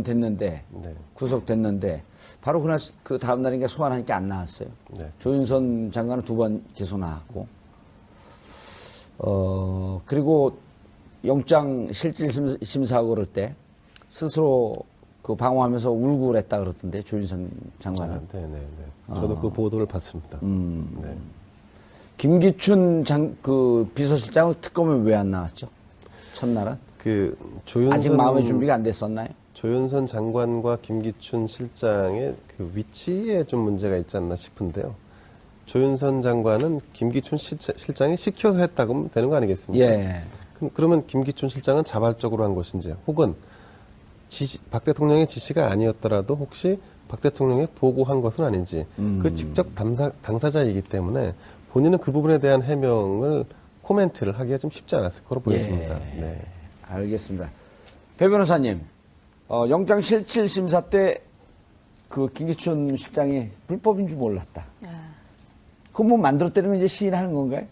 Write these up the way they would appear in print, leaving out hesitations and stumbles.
됐는데 네. 구속됐는데 바로 그날 그 다음 날인가 소환하니까 안 나왔어요. 네. 조윤선 장관은 2번 계속 나왔고 그리고 영장 실질 심사하고 그럴 때 스스로 그 방어하면서 울고 그랬다 그러던데 조윤선 장관은. 네네네. 저도 그 보도를 봤습니다. 네. 김기춘 그 비서실장은 특검에 왜 안 나왔죠? 첫날은? 그 조윤선 아직 마음의 준비가 안 됐었나요? 조윤선 장관과 김기춘 실장의 그 위치에 좀 문제가 있지 않나 싶은데요. 조윤선 장관은 김기춘 실장이 시켜서 했다고 하면 되는 거 아니겠습니까? 예. 그러면 김기춘 실장은 자발적으로 한 것인지, 혹은 박 대통령의 지시가 아니었더라도 혹시 박 대통령이 보고한 것은 아닌지, 그 직접 당사자이기 때문에 본인은 그 부분에 대한 해명을 코멘트를 하기가 좀 쉽지 않았을 거로 보여집니다. 예. 네. 알겠습니다. 배 변호사님, 영장 실질 심사 때 그 김기춘 실장이 불법인 줄 몰랐다. 그거 뭐 만들었다는 건 이제 시인하는 건가요?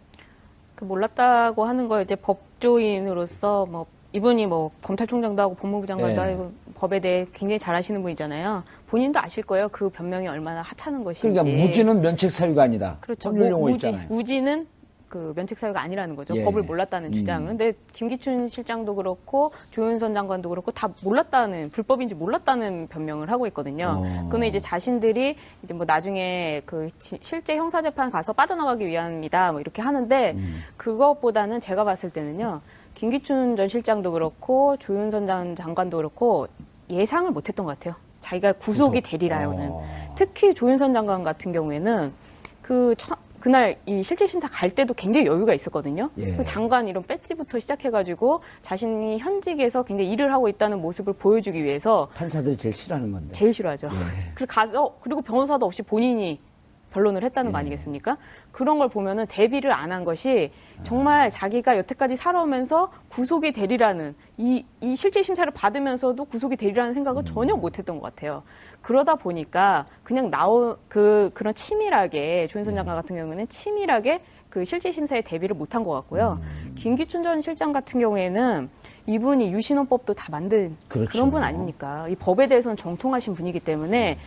그 몰랐다고 하는 거 이제 법조인으로서 뭐 이분이 뭐 검찰총장도 하고 법무부 장관도 네. 하고 법에 대해 굉장히 잘 아시는 분이잖아요. 본인도 아실 거예요. 그 변명이 얼마나 하찮은 것인지. 그러니까 무지는 면책 사유가 아니다. 그렇죠. 법률 용어 있잖아요. 무지는 그 면책 사유가 아니라는 거죠. 예. 법을 몰랐다는 주장은. 근데 김기춘 실장도 그렇고 조윤선 장관도 그렇고 다 몰랐다는, 불법인지 몰랐다는 변명을 하고 있거든요. 그거는 이제 자신들이 이제 뭐 나중에 그 실제 형사재판 가서 빠져나가기 위함이다 뭐 이렇게 하는데 그것보다는 제가 봤을 때는요. 김기춘 전 실장도 그렇고 조윤선 전 장관도 그렇고 예상을 못했던 것 같아요. 자기가 구속이 되리라요는. 특히 조윤선 장관 같은 경우에는 그날 이 실질 심사 갈 때도 굉장히 여유가 있었거든요. 예. 그 장관 이런 배지부터 시작해가지고 자신이 현직에서 굉장히 일을 하고 있다는 모습을 보여주기 위해서 판사들이 제일 싫어하는 건데. 제일 싫어하죠. 예. 그리고 변호사도 없이 본인이 변론을 했다는 거 아니겠습니까? 그런 걸 보면은 대비를 안 한 것이 정말 자기가 여태까지 살아오면서 구속이 되리라는 이 실질 심사를 받으면서도 구속이 되리라는 생각은 전혀 못했던 것 같아요. 그러다 보니까 그냥 그런 치밀하게 조윤선 장관 같은 경우에는 치밀하게 그 실질 심사에 대비를 못한 것 같고요. 김기춘 전 실장 같은 경우에는 이분이 유신헌법도 다 만든 그렇죠. 그런 분 아닙니까? 이 법에 대해서는 정통하신 분이기 때문에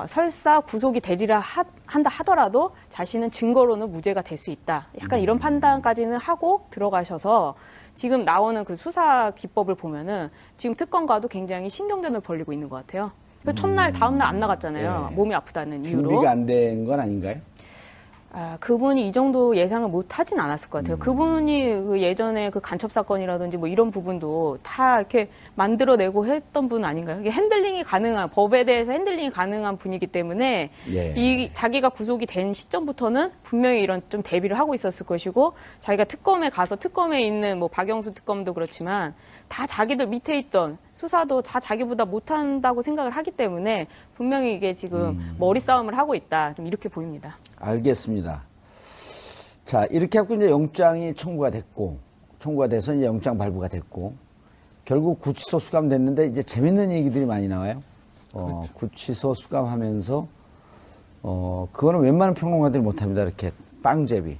설사 구속이 되리라 한다 하더라도 자신은 증거로는 무죄가 될 수 있다. 약간 이런 판단까지는 하고 들어가셔서 지금 나오는 그 수사 기법을 보면은 지금 특검과도 굉장히 신경전을 벌이고 있는 것 같아요. 그래서 첫날, 다음날 안 나갔잖아요. 예. 몸이 아프다는 이유로. 준비가 안 된 건 아닌가요? 그분이 이 정도 예상을 못 하진 않았을 것 같아요. 그분이 그 예전에 그 간첩 사건이라든지 뭐 이런 부분도 다 이렇게 만들어내고 했던 분 아닌가요? 이게 핸들링이 가능한, 법에 대해서 핸들링이 가능한 분이기 때문에 예. 자기가 구속이 된 시점부터는 분명히 이런 좀 대비를 하고 있었을 것이고 자기가 특검에 가서 특검에 있는 뭐 박영수 특검도 그렇지만 다 자기들 밑에 있던 수사도 다 자기보다 못한다고 생각을 하기 때문에 분명히 이게 지금 머리 싸움을 하고 있다. 좀 이렇게 보입니다. 알겠습니다. 자, 이렇게 하고 이제 영장이 청구가 돼서 이제 영장 발부가 됐고, 결국 구치소 수감됐는데 이제 재밌는 얘기들이 많이 나와요. 그렇죠. 구치소 수감하면서, 그거는 웬만한 평론가들이 못합니다. 이렇게 빵제비.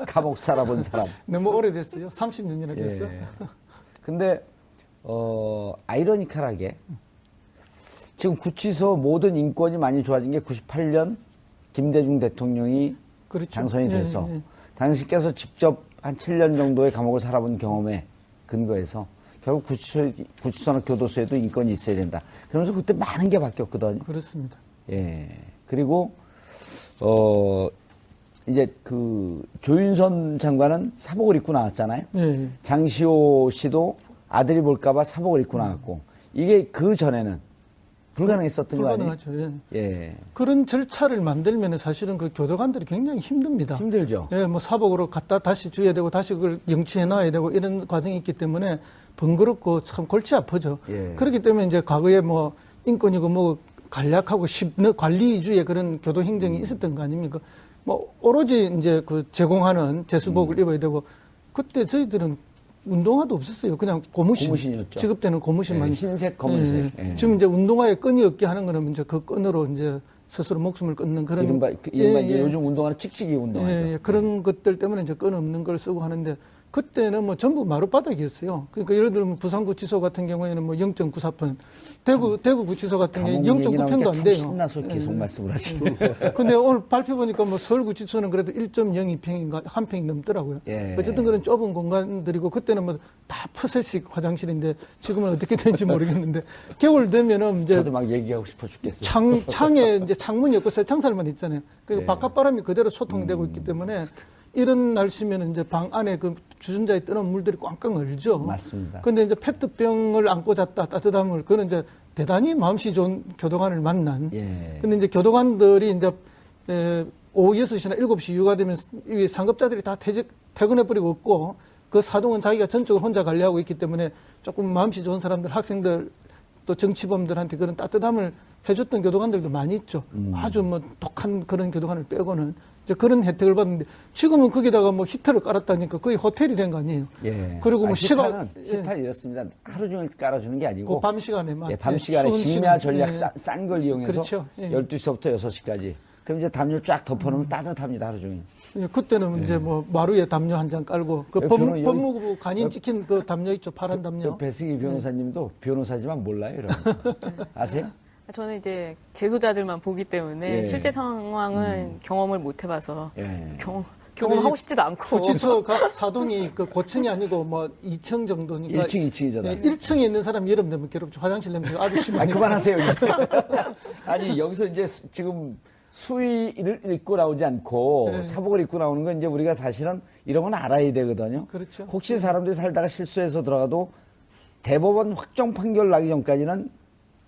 감옥 살아본 사람. 너무 오래됐어요. 30년이나 됐어요. 예. 근데, 아이러니컬하게, 지금 구치소 모든 인권이 많이 좋아진 게 98년 김대중 대통령이 그렇죠. 당선이 돼서 예, 예. 당신께서 직접 한 7년 정도의 감옥을 살아본 경험에 근거해서 결국 구치소나 교도소에도 인권이 있어야 된다. 그러면서 그때 많은 게 바뀌었거든요. 그렇습니다. 예. 그리고 이제 그 조윤선 장관은 사복을 입고 나왔잖아요. 예. 장시호 씨도 아들이 볼까봐 사복을 입고 나왔고 이게 그 전에는 불가능했었던 거 아니에요? 불가능하죠. 예. 예. 그런 절차를 만들면 사실은 그 교도관들이 굉장히 힘듭니다. 힘들죠. 예, 뭐 사복으로 갖다 다시 줘야 되고 다시 그걸 영치해 놔야 되고 이런 과정이 있기 때문에 번거롭고 참 골치 아프죠. 예. 그렇기 때문에 이제 과거에 뭐 인권이고 뭐 간략하고 관리 위주의 그런 교도 행정이 있었던 거 아닙니까? 뭐 오로지 이제 그 제공하는 제수복을 입어야 되고 그때 저희들은 운동화도 없었어요. 그냥 고무신이었죠. 지급되는 고무신만. 예, 흰색, 검은색. 예. 예. 지금 이제 운동화에 끈이 없게 하는 거는 이제 그 끈으로 이제 스스로 목숨을 끊는 그런. 이른바 이제 요즘 운동화는 찍찍이 운동화죠. 예, 그런 것들 때문에 이제 끈 없는 걸 쓰고 하는데 그때는 뭐 전부 마룻바닥이었어요. 그러니까 예를 들면 부산구치소 같은 경우에는 뭐 0.94편, 대구구치소 같은 경우에 감옥 얘기 0.9편도 나오니까 안 참 돼요. 신나서 계속 말씀을 하시는데. 근데 오늘 발표 보니까 뭐 서울구치소는 그래도 1.02평인가 한 평이 넘더라고요. 예. 어쨌든 그런 좁은 공간들이고 그때는 뭐 다 푸세식 화장실인데 지금은 어떻게 되는지 모르겠는데 겨울 되면은 이제 저도 막 얘기하고 싶어 죽겠어요. 창에 이제 창문이 없고 쇠창살만 있잖아요. 그리고 네. 바깥 바람이 그대로 소통되고 있기 때문에 이런 날씨면 이제 방 안에 그 주전자에 뜨는 물들이 꽝꽝 얼죠. 맞습니다. 근데 이제 페트병을 안고 잤다 따뜻한 물 그거는 이제 대단히 마음씨 좋은 교도관을 만난. 예. 근데 이제 교도관들이 이제 오후 6시나 7시 이후가 되면 이 상급자들이 다 퇴근해버리고 없고 그 사동은 자기가 전적으로 혼자 관리하고 있기 때문에 조금 마음씨 좋은 사람들, 학생들 또 정치범들한테 그런 따뜻함을 해줬던 교도관들도 많이 있죠. 아주 뭐 독한 그런 교도관을 빼고는 이제 그런 혜택을 받는데 지금은 거기다가 뭐 히터를 깔았다니까 거의 호텔이 된 거 아니에요. 예. 그리고 뭐 시타는 이렇습니다. 하루 종일 깔아주는 게 아니고 그 밤 시간에만. 예, 밤 시간에 추운 심야 시간. 전략 예. 싼 걸 이용해서 그렇죠. 예. 12시부터 6시까지. 그럼 이제 담요 쫙 덮어놓으면 따뜻합니다, 하루 종일. 예, 그때는 이제 뭐 마루에 담요 한 장 깔고 그 여기 법무부 간인 찍힌 그 담요 있죠. 파란 담요. 배승희 변호사님도 변호사지만 몰라요, 이런 거. 아세요? 저는 이제 재소자들만 보기 때문에 예. 실제 상황은 경험을 못 해봐서 예. 경험하고 싶지도 않고. 구치소 사동이 그 고층이 아니고 뭐 2층 정도니까 1층, 2층이잖아요. 1층에 있는 사람 여름 되면 괴롭죠. 화장실 냄새가 아주 심하니까. 그만하세요, 이제. 아니, 여기서 이제 지금 수의를 입고 나오지 않고 네. 사복을 입고 나오는 건 이제 우리가 사실은 이런 건 알아야 되거든요. 그렇죠. 혹시 사람들이 살다가 실수해서 들어가도 대법원 확정 판결 나기 전까지는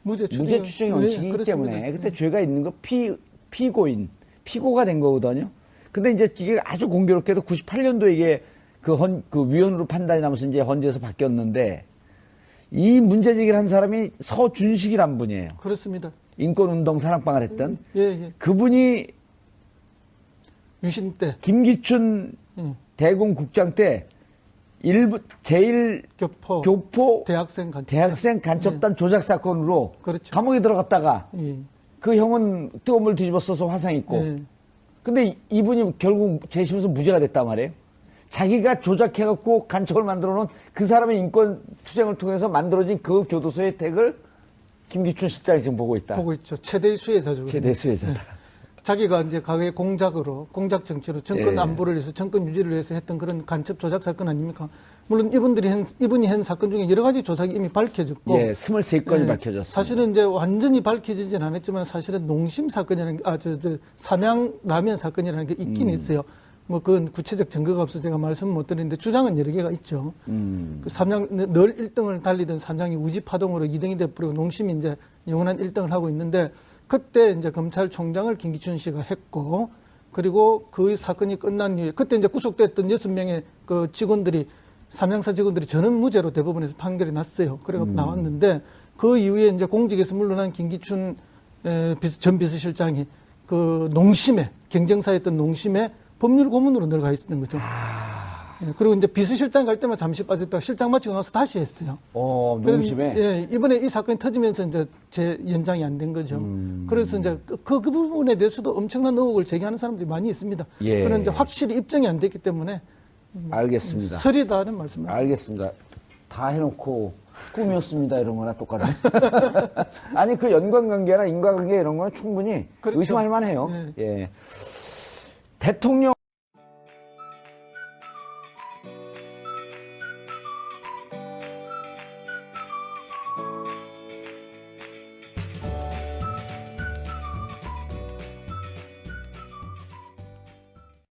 무죄 추정의 원칙이기 그렇습니다. 때문에 그때 죄가 있는 거 피고가 된 거거든요. 근데 이제 이게 아주 공교롭게도 98년도에 이게 그 위헌으로 판단이 나면서 이제 헌재에서 바뀌었는데 이 문제 제기를 한 사람이 서준식이란 분이에요. 그렇습니다. 인권운동 사랑방을 했던 예. 그분이 유신 때 김기춘 예. 대공국장 때 제일 교포 대학생 간첩단 조작 사건으로 그렇죠. 감옥에 들어갔다가 예. 그 형은 뜨거운 물 뒤집어 써서 화상 입고 예. 근데 이분이 결국 재심에서 무죄가 됐단 말이에요. 자기가 조작해갖고 간첩을 만들어 놓은 그 사람의 인권 투쟁을 통해서 만들어진 그 교도소의 혜택을 김기춘 실장이 지금 보고 있다. 보고 있죠. 최대의 수혜자죠. 최대 수혜자다. 자기가 이제 과거에 공작 정치로 정권 예. 안보를 위해서 정권 유지를 위해서 했던 그런 간첩 조작 사건 아닙니까? 물론 이분이 한 사건 중에 여러 가지 조작이 이미 밝혀졌고. 예, 23건이 예, 밝혀졌습니다. 사실은 이제 완전히 밝혀지진 않았지만 사실은 농심 사건이라는 게, 삼양 라면 사건이라는 게 있긴 있어요. 뭐 그건 구체적 증거가 없어서 제가 말씀 못 드리는데 주장은 여러 개가 있죠. 그 삼양 늘 1등을 달리던 삼양이 우지파동으로 2등이 돼버리고 농심이 이제 영원한 1등을 하고 있는데 그때 이제 검찰총장을 김기춘 씨가 했고 그리고 그 사건이 끝난 이후에 그때 이제 구속됐던 6명의 그 직원들이 삼양사 직원들이 전원 무죄로 대법원에서 판결이 났어요. 그래서 나왔는데 그 이후에 이제 공직에서 물러난 김기춘 전 비서실장이 그 농심에 경쟁사였던 농심에 법률 고문으로 늘어가 있었던 거죠. 예, 그리고 이제 비서실장 갈 때만 잠시 빠졌다가 실장 마치고 나서 다시 했어요. 농심에? 예, 이번에 이 사건이 터지면서 이제 연장이 안 된 거죠. 그래서 이제 그 부분에 대해서도 엄청난 의혹을 제기하는 사람들이 많이 있습니다. 예. 그런데 확실히 입증이 안 됐기 때문에 알겠습니다. 설이다는 말씀입니다. 알겠습니다. 다 해놓고 꿈이었습니다 이런 거나 똑같아. 아니 그 연관관계나 인과관계 이런 거는 충분히 그렇죠. 의심할 만해요. 예. 예. 대통령